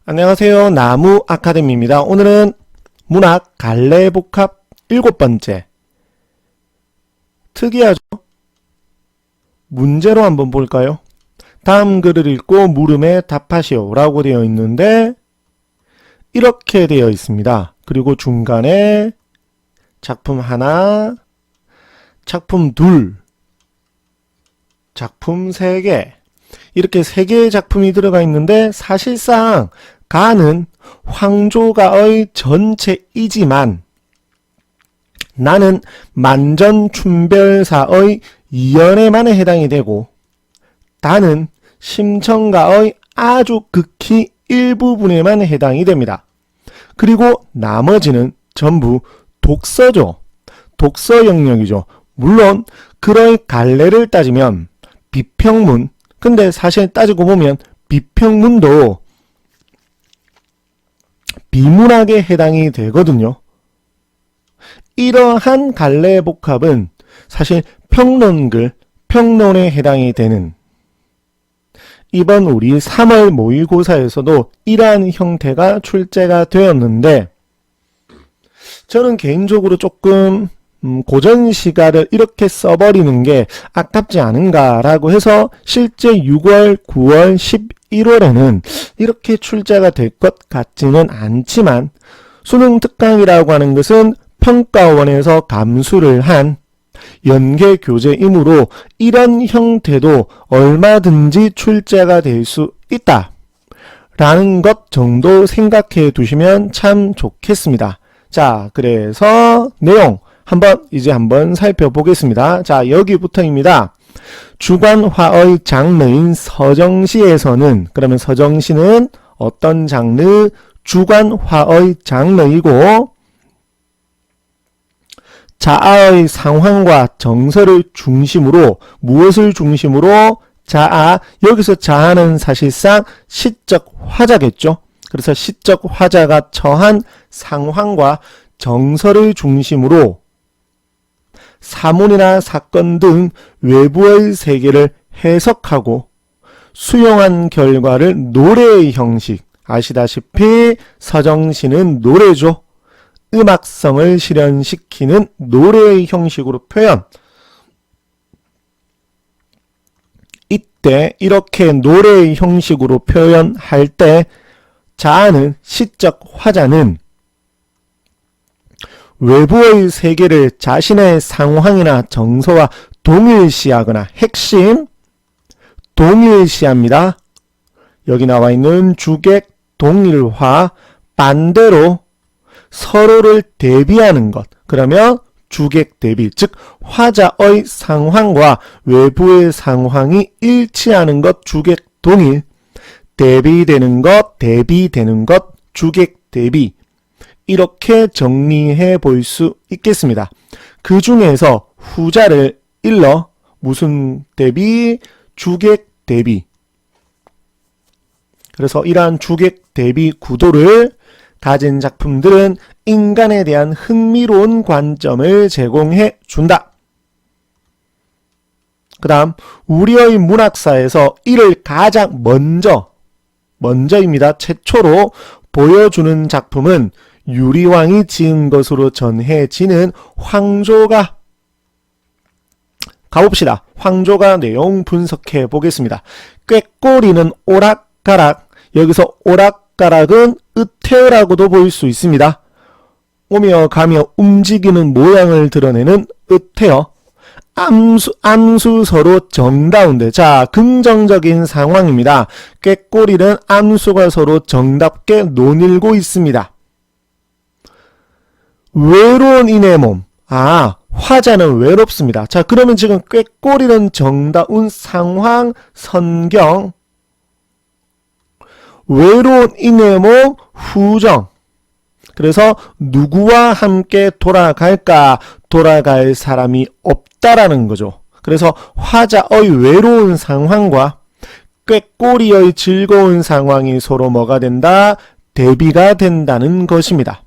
안녕하세요. 나무 아카데미입니다. 오늘은 문학 갈래복합 7번째. 특이하죠? 문제로 한번 볼까요? 다음 글을 읽고 물음에 답하시오 라고 되어 있는데 이렇게 되어 있습니다. 그리고 중간에 작품 하나, 작품 둘, 작품 3개, 이렇게 3개의 작품이 들어가 있는데 사실상 가는 황조가의 전체이지만 나는 만전춘별사의 이연에만에 해당이 되고 다는 심청가의 아주 극히 일부분에만 해당이 됩니다. 그리고 나머지는 전부 독서죠. 독서 영역이죠. 물론 그의 갈래를 따지면 비평문, 근데 사실 따지고 보면 비평문도 비문학에 해당이 되거든요. 이러한 갈래복합은 사실 평론글, 평론에 해당이 되는 이번 우리 3월 모의고사에서도 이러한 형태가 출제가 되었는데 저는 개인적으로 조금 고전시가를 이렇게 써버리는 게 아깝지 않은가라고 해서 실제 6월, 9월, 11월에는 이렇게 출제가 될 것 같지는 않지만 수능 특강이라고 하는 것은 평가원에서 감수를 한 연계 교재이므로 이런 형태도 얼마든지 출제가 될 수 있다 라는 것 정도 생각해 두시면 참 좋겠습니다. 자, 그래서 내용 한번 살펴보겠습니다. 자, 여기부터입니다. 주관화의 장르인 서정시에서는, 그러면 서정시는 어떤 장르? 주관화의 장르이고 자아의 상황과 정서를 중심으로, 무엇을 중심으로? 자아, 여기서 자아는 사실상 시적 화자겠죠. 그래서 시적 화자가 처한 상황과 정서를 중심으로 사문이나 사건 등 외부의 세계를 해석하고 수용한 결과를 노래의 형식, 아시다시피 서정시는 노래죠. 음악성을 실현시키는 노래의 형식으로 표현. 이때 이렇게 노래의 형식으로 표현할 때 자아는, 시적 화자는 외부의 세계를 자신의 상황이나 정서와 동일시하거나 핵심, 동일시합니다. 여기 나와 있는 주객 동일화, 반대로 서로를 대비하는 것. 그러면 주객 대비, 즉 화자의 상황과 외부의 상황이 일치하는 것, 주객 동일, 대비되는 것, 주객 대비. 이렇게 정리해 볼 수 있겠습니다. 그 중에서 후자를 일러 무슨 대비? 주객 대비. 그래서 이러한 주객 대비 구도를 가진 작품들은 인간에 대한 흥미로운 관점을 제공해 준다. 그 다음 우리의 문학사에서 이를 가장 먼저입니다. 최초로 보여주는 작품은 유리왕이 지은 것으로 전해지는 황조가. 가봅시다. 황조가 내용 분석해 보겠습니다. 꾀꼬리는 오락가락. 여기서 오락가락은 으태어라고도 볼 수 있습니다. 오며 가며 움직이는 모양을 드러내는 으태어. 암수 서로 정다운데, 자, 긍정적인 상황입니다. 꾀꼬리는 암수가 서로 정답게 논일고 있습니다. 외로운 이내 몸. 화자는 외롭습니다. 자, 그러면 지금 꾀꼬리는 정다운 상황, 선경. 외로운 이내 몸, 후정. 그래서 누구와 함께 돌아갈까? 돌아갈 사람이 없다라는 거죠. 그래서 화자의 외로운 상황과 꾀꼬리의 즐거운 상황이 서로 뭐가 된다? 대비가 된다는 것입니다.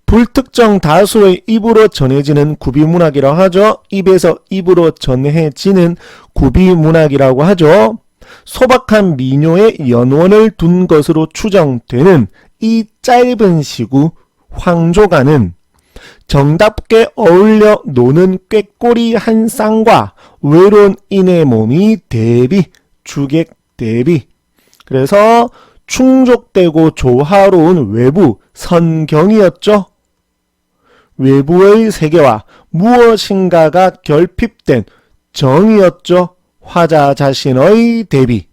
불특정 다수의 입으로 전해지는 구비문학이라고 하죠. 입에서 입으로 전해지는 구비문학이라고 하죠. 소박한 미녀의 연원을 둔 것으로 추정되는 이 짧은 시구 황조가는 정답게 어울려 노는 꾀꼬리 한 쌍과 외로운 인의 몸이 대비, 주객 대비. 그래서 충족되고 조화로운 외부 선경이었죠. 외부의 세계와 무엇인가가 결핍된 정이었죠. 화자 자신의 대비.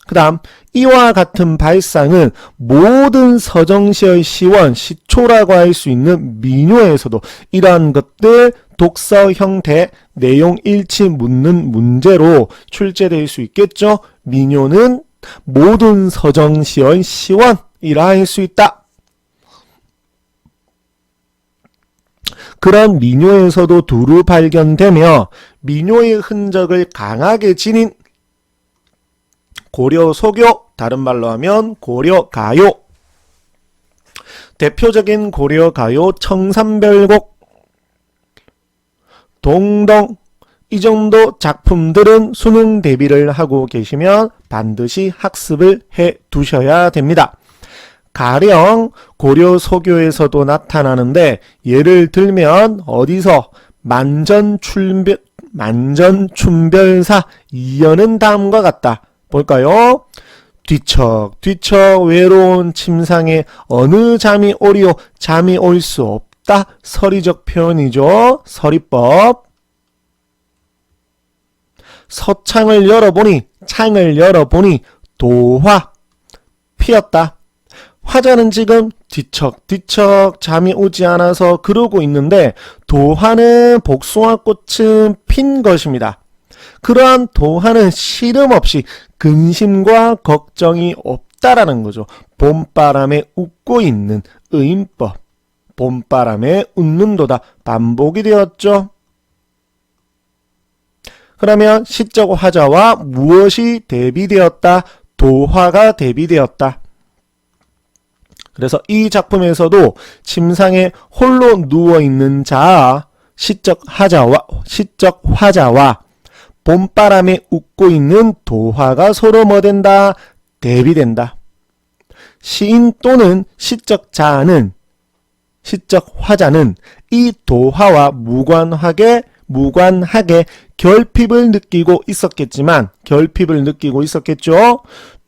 그 다음 이와 같은 발상은 모든 서정시의 시원, 시초라고 할 수 있는 민요에서도 이러한 것들 독서 형태, 내용 일치 묻는 문제로 출제될 수 있겠죠. 민요는 모든 서정시의 시원이라 할 수 있다. 그런 민요에서도 두루 발견되며 민요의 흔적을 강하게 지닌 고려 소교, 다른 말로 하면 고려 가요. 대표적인 고려 가요 청산별곡, 동동, 이 정도 작품들은 수능 대비를 하고 계시면 반드시 학습을 해 두셔야 됩니다. 가령 고려 소교에서도 나타나는데 예를 들면 어디서 만전춘별사 이연은 다음과 같다. 볼까요? 뒤척뒤척 외로운 침상에 어느 잠이 오리오 잠이 올 수 없다. 서리적 표현이죠. 서리법. 서창을 열어보니 창을 열어보니 도화 피었다. 화자는 지금 뒤척뒤척 잠이 오지 않아서 그러고 있는데 도화는 복숭아꽃은 핀 것입니다. 그러한 도화는 시름 없이 근심과 걱정이 없다라는 거죠. 봄바람에 웃고 있는 의인법. 봄바람에 웃는도다 반복이 되었죠. 그러면 시적 화자와 무엇이 대비되었다? 도화가 대비되었다. 그래서 이 작품에서도 침상에 홀로 누워있는 자, 시적 화자와 봄바람에 웃고 있는 도화가 서로 뭐 된다? 대비된다. 시인 또는 시적 화자는 이 도화와 무관하게 결핍을 느끼고 있었겠죠.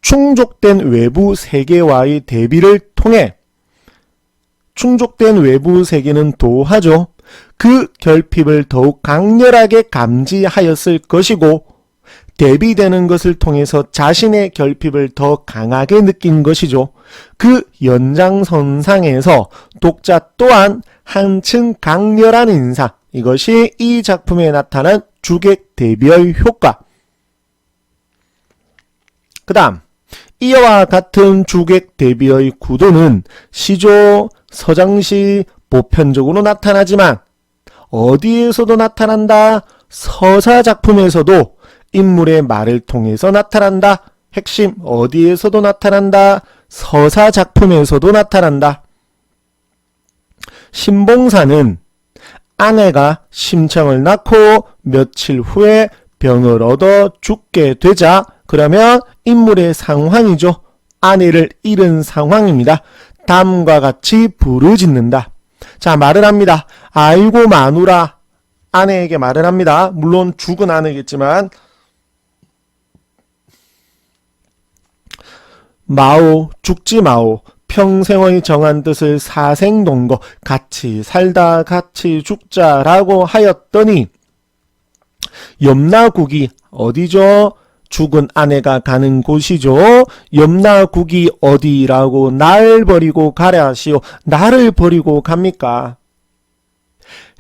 충족된 외부 세계와의 대비를 통해 충족된 외부 세계는 도화죠. 그 결핍을 더욱 강렬하게 감지하였을 것이고 대비되는 것을 통해서 자신의 결핍을 더 강하게 느낀 것이죠. 그 연장선상에서 독자 또한 한층 강렬한 인상, 이것이 이 작품에 나타난 주객 대비의 효과. 그 다음 이와 같은 주객 대비의 구도는 시조, 서장시, 보편적으로 나타나지만 어디에서도 나타난다? 서사 작품에서도 인물의 말을 통해서 나타난다. 핵심 어디에서도 나타난다? 서사 작품에서도 나타난다. 신봉사는 아내가 심청을 낳고 며칠 후에 병을 얻어 죽게 되자 그러면 인물의 상황이죠. 아내를 잃은 상황입니다. 다음과 같이 부르짖는다. 자, 말을 합니다. 아이고 마누라. 아내에게 말을 합니다. 물론 죽은 아내겠지만 마오 죽지 마오. 평생의 정한 뜻을 사생동거 같이 살다 같이 죽자라고 하였더니 염라국이 어디죠? 죽은 아내가 가는 곳이죠. 염라국이 어디라고 날 버리고 가랴시오. 나를 버리고 갑니까?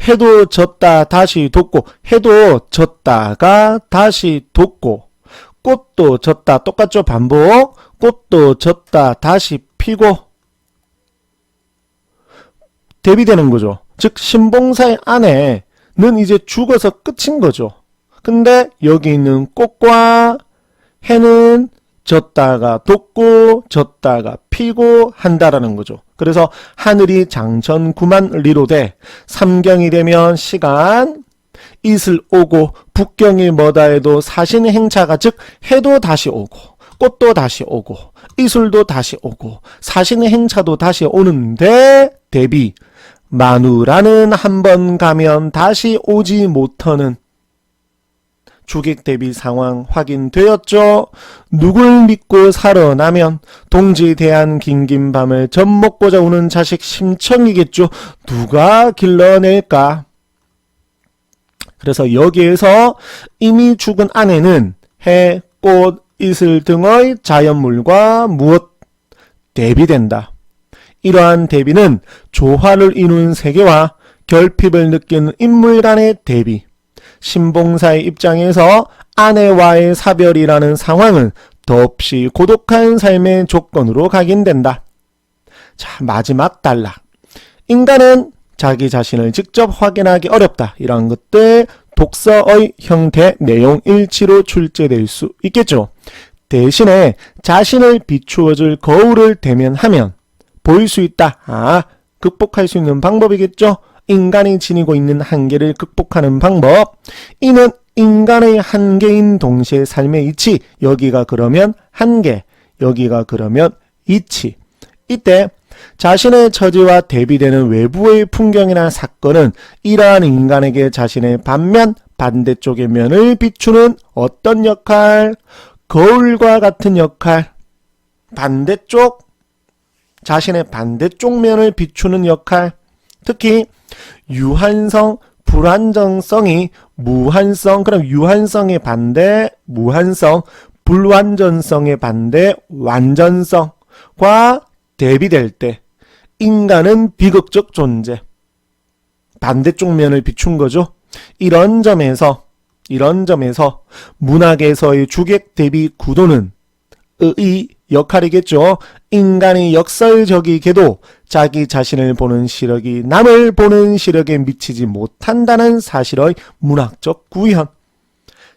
해도 졌다 다시 돋고 해도 졌다가 다시 돋고 꽃도 졌다 똑같죠? 반복. 꽃도 졌다 다시 피고 대비되는 거죠. 즉 신봉사의 아내는 이제 죽어서 끝인 거죠. 근데 여기 있는 꽃과 해는 졌다가 돋고 졌다가 피고 한다라는 거죠. 그래서 하늘이 장천구만리로되 삼경이 되면 시간 이슬 오고 북경이 뭐다 해도 사신 행차가 즉 해도 다시 오고 꽃도 다시 오고 이슬도 다시 오고 사신 행차도 다시 오는데 대비 마누라는 한 번 가면 다시 오지 못하는 주객 대비 상황 확인되었죠. 누굴 믿고 살아나면 동지 대한 긴긴 밤을 젖 먹고자 우는 자식 심청이겠죠. 누가 길러낼까? 그래서 여기에서 이미 죽은 아내는 해, 꽃, 이슬 등의 자연물과 무엇 대비된다. 이러한 대비는 조화를 이루는 세계와 결핍을 느끼는 인물 간의 대비. 신봉사의 입장에서 아내와의 사별이라는 상황은 더없이 고독한 삶의 조건으로 각인된다. 자, 마지막 단락. 인간은 자기 자신을 직접 확인하기 어렵다. 이런 것들 독서의 형태, 내용 일치로 출제될 수 있겠죠. 대신에 자신을 비추어줄 거울을 대면하면 보일 수 있다. 극복할 수 있는 방법이겠죠. 인간이 지니고 있는 한계를 극복하는 방법. 이는 인간의 한계인 동시에 삶의 이치. 여기가 그러면 한계, 여기가 그러면 이치. 이때 자신의 처지와 대비되는 외부의 풍경이나 사건은 이러한 인간에게 자신의 반면, 반대쪽의 면을 비추는 어떤 역할? 거울과 같은 역할. 반대쪽, 자신의 반대쪽 면을 비추는 역할. 특히 유한성, 불완전성이 무한성, 그럼 유한성의 반대 무한성, 불완전성의 반대 완전성과 대비될 때 인간은 비극적 존재, 반대쪽 면을 비춘 거죠. 이런 점에서 문학에서의 주객 대비 구도는 의 역할이겠죠. 인간이 역설적이게도 자기 자신을 보는 시력이 남을 보는 시력에 미치지 못한다는 사실의 문학적 구현.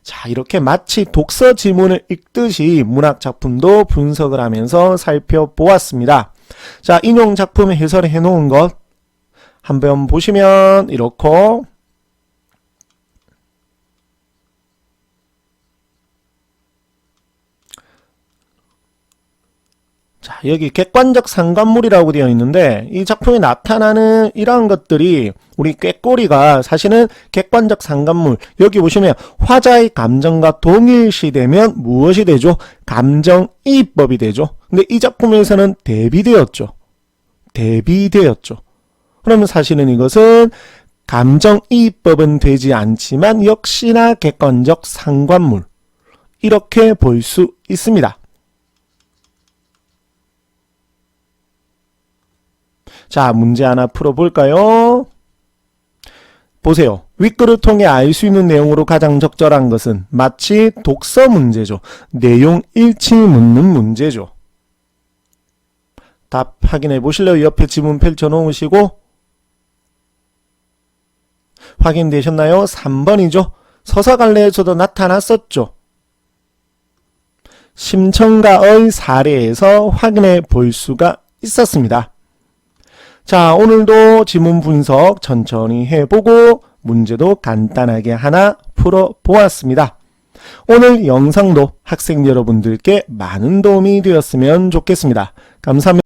자, 이렇게 마치 독서 지문을 읽듯이 문학 작품도 분석을 하면서 살펴보았습니다. 자, 인용 작품 해설해 놓은 것 한번 보시면 이렇고, 자, 여기 객관적 상관물이라고 되어 있는데 이 작품에 나타나는 이러한 것들이 우리 꾀꼬리가 사실은 객관적 상관물. 여기 보시면 화자의 감정과 동일시되면 무엇이 되죠? 감정이입법이 되죠. 근데 이 작품에서는 대비되었죠. 그러면 사실은 이것은 감정이입법은 되지 않지만 역시나 객관적 상관물. 이렇게 볼 수 있습니다. 자, 문제 하나 풀어볼까요? 보세요. 윗글을 통해 알 수 있는 내용으로 가장 적절한 것은 마치 독서 문제죠. 내용 일치 묻는 문제죠. 답 확인해 보실래요? 옆에 지문 펼쳐 놓으시고. 확인되셨나요? 3번이죠. 서사갈래에서도 나타났었죠. 심청가의 사례에서 확인해 볼 수가 있었습니다. 자, 오늘도 지문 분석 천천히 해보고 문제도 간단하게 하나 풀어보았습니다. 오늘 영상도 학생 여러분들께 많은 도움이 되었으면 좋겠습니다. 감사합니다.